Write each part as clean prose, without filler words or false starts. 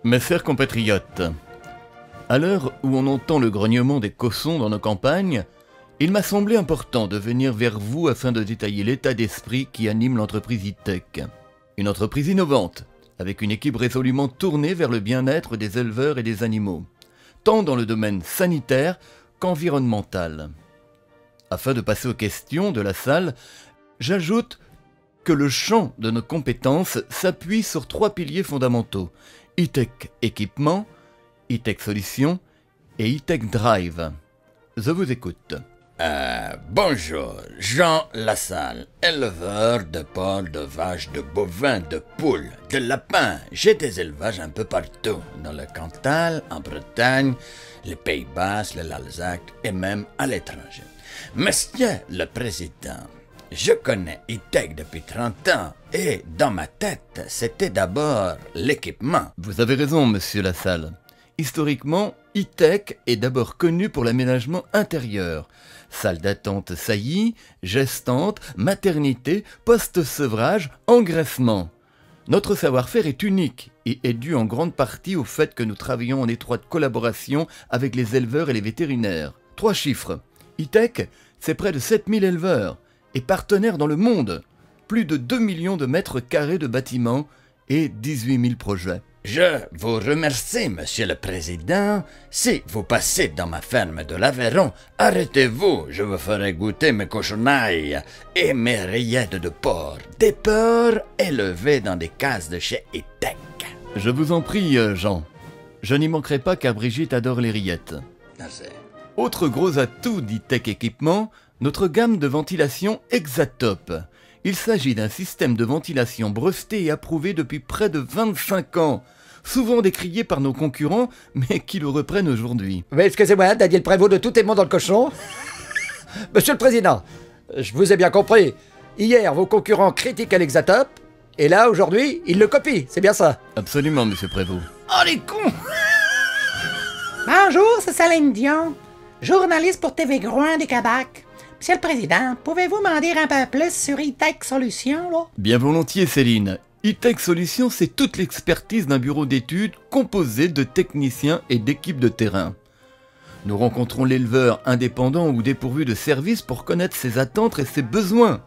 Mes chers compatriotes, à l'heure où on entend le grognement des cochons dans nos campagnes, il m'a semblé important de venir vers vous afin de détailler l'état d'esprit qui anime l'entreprise E-Tech. Une entreprise innovante, avec une équipe résolument tournée vers le bien-être des éleveurs et des animaux, tant dans le domaine sanitaire qu'environnemental. Afin de passer aux questions de la salle, j'ajoute que le champ de nos compétences s'appuie sur 3 piliers fondamentaux: E-Tech équipement, E-Tech solution et E-Tech drive. Je vous écoute. Bonjour, Jean Lassalle, éleveur de porcs, de vaches, de bovins, de poules, de lapins. J'ai des élevages un peu partout, dans le Cantal, en Bretagne, les Pays-Bas, l'Alsace et même à l'étranger. Monsieur le Président, je connais E-Tech depuis 30 ans et dans ma tête, c'était d'abord l'équipement. Vous avez raison, monsieur Lassalle. Historiquement, E-Tech est d'abord connu pour l'aménagement intérieur. Salle d'attente saillie, gestante, maternité, post-sevrage, engraissement. Notre savoir-faire est unique et est dû en grande partie au fait que nous travaillons en étroite collaboration avec les éleveurs et les vétérinaires. 3 chiffres. E-Tech, c'est près de 7000 éleveurs et partenaires dans le monde. Plus de 2 millions de mètres carrés de bâtiments et 18 000 projets. Je vous remercie, Monsieur le Président. Si vous passez dans ma ferme de l'Aveyron, arrêtez-vous, je vous ferai goûter mes cochonailles et mes rillettes de porc. Des porcs élevés dans des cases de chez E-Tech. Je vous en prie, Jean. Je n'y manquerai pas car Brigitte adore les rillettes. Merci. Autre gros atout d'E-Tech équipement, notre gamme de ventilation Exatop. Il s'agit d'un système de ventilation breveté et approuvé depuis près de 25 ans, souvent décrié par nos concurrents, mais qui le reprennent aujourd'hui. Mais excusez-moi, Daniel Prévost de Tout est bon dans le cochon. Monsieur le Président, je vous ai bien compris. Hier, vos concurrents critiquaient l'Exatop, et là, aujourd'hui, ils le copient, c'est bien ça? Absolument, monsieur Prévost. Oh les cons! Bonjour, c'est Céline Dion, journaliste pour TV Groin des Cabacs. Monsieur le Président, pouvez-vous m'en dire un peu plus sur E-Tech Solutions, là? Bien volontiers, Céline. E-Tech Solutions, c'est toute l'expertise d'un bureau d'études composé de techniciens et d'équipes de terrain. Nous rencontrons l'éleveur indépendant ou dépourvu de services pour connaître ses attentes et ses besoins.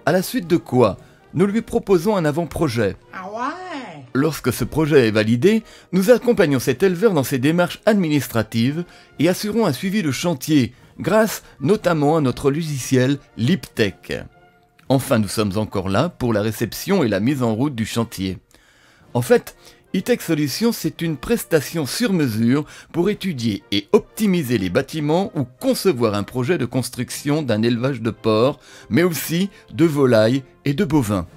À la suite de quoi, nous lui proposons un avant-projet. Ah ouais? Lorsque ce projet est validé, nous accompagnons cet éleveur dans ses démarches administratives et assurons un suivi de chantier, grâce notamment à notre logiciel LeapTech. Enfin, nous sommes encore là pour la réception et la mise en route du chantier. En fait, E-Tech Solutions, c'est une prestation sur mesure pour étudier et optimiser les bâtiments ou concevoir un projet de construction d'un élevage de porcs, mais aussi de volailles et de bovins.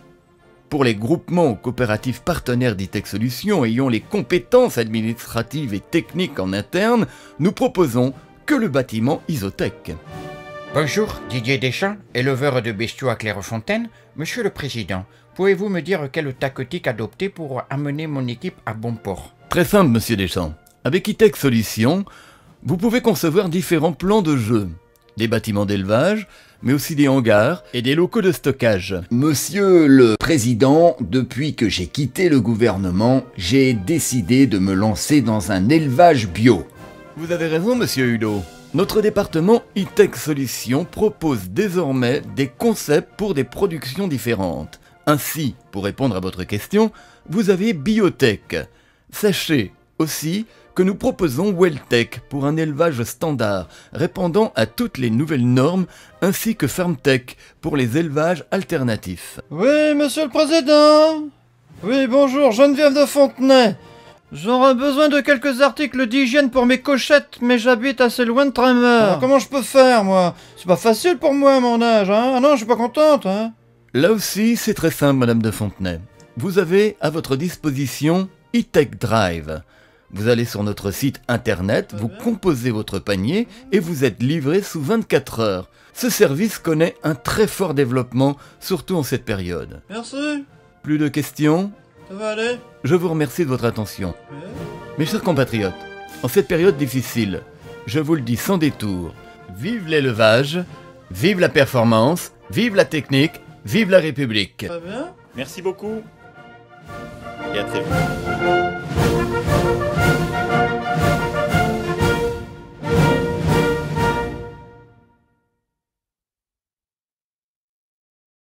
Pour les groupements ou coopératives partenaires d'E-Tech Solutions ayant les compétences administratives et techniques en interne, nous proposons que le bâtiment Isotech. Bonjour, Didier Deschamps, éleveur de bestiaux à Clairefontaine. Monsieur le Président, pouvez-vous me dire quelle tactique adopter pour amener mon équipe à bon port? Très simple, monsieur Deschamps. Avec E-Tech Solutions, vous pouvez concevoir différents plans de jeu. Des bâtiments d'élevage, mais aussi des hangars et des locaux de stockage. Monsieur le Président, depuis que j'ai quitté le gouvernement, j'ai décidé de me lancer dans un élevage bio. Vous avez raison, monsieur Hulot. Notre département E-Tech Solutions propose désormais des concepts pour des productions différentes. Ainsi, pour répondre à votre question, vous avez Biotech. Sachez aussi que nous proposons Welltech pour un élevage standard, répondant à toutes les nouvelles normes, ainsi que Farmtech pour les élevages alternatifs. Oui, monsieur le Président. Oui, bonjour, Geneviève de Fontenay. J'aurais besoin de quelques articles d'hygiène pour mes cochettes, mais j'habite assez loin de Tremeur. Comment je peux faire, moi? C'est pas facile pour moi, à mon âge, hein? Ah non, je suis pas contente, hein? Là aussi, c'est très simple, madame de Fontenay. Vous avez à votre disposition E-Tech Drive. Vous allez sur notre site internet, vous composez votre panier et vous êtes livré sous 24 heures. Ce service connaît un très fort développement, surtout en cette période. Merci. Plus de questions? Ça va aller? Je vous remercie de votre attention. Mes chers compatriotes, en cette période difficile, je vous le dis sans détour, vive l'élevage, vive la performance, vive la technique, vive la République. Très bien. Merci beaucoup et à très vite. Salut.